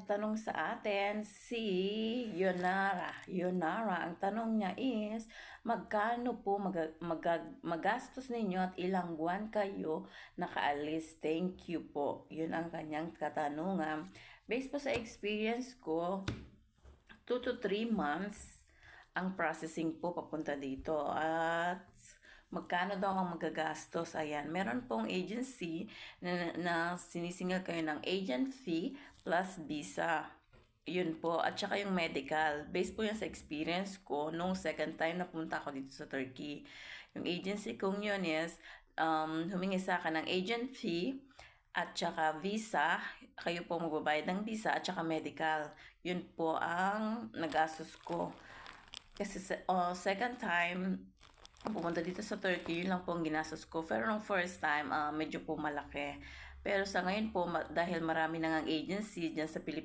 Tanong sa atin si Yonara. Yonara, ang tanong niya is, magkano po magastos ninyo at ilang buwan kayo nakaalis? Thank you po. Yun ang kanyang katanungan. Based po sa experience ko, 2 to 3 months ang processing po papunta dito. At magkano daw ang magagastos? Ayan, meron pong agency na sinisingil kayo ng agent fee plus visa. Yun po. At saka yung medical. Based po yan sa experience ko nung second time na punta ako dito sa Turkey. Yung agency kong yun is humingi sa akin ng agent fee at saka visa. Kayo po magbabayad ng visa at saka medical. Yun po ang nagastos ko. Kasi second time pumunta dito sa Turkey, yun lang po ang ginastos ko. Pero nung first time, medyo po malaki. Pero sa ngayon po, dahil marami nang ang agency dyan sa Pilipinas,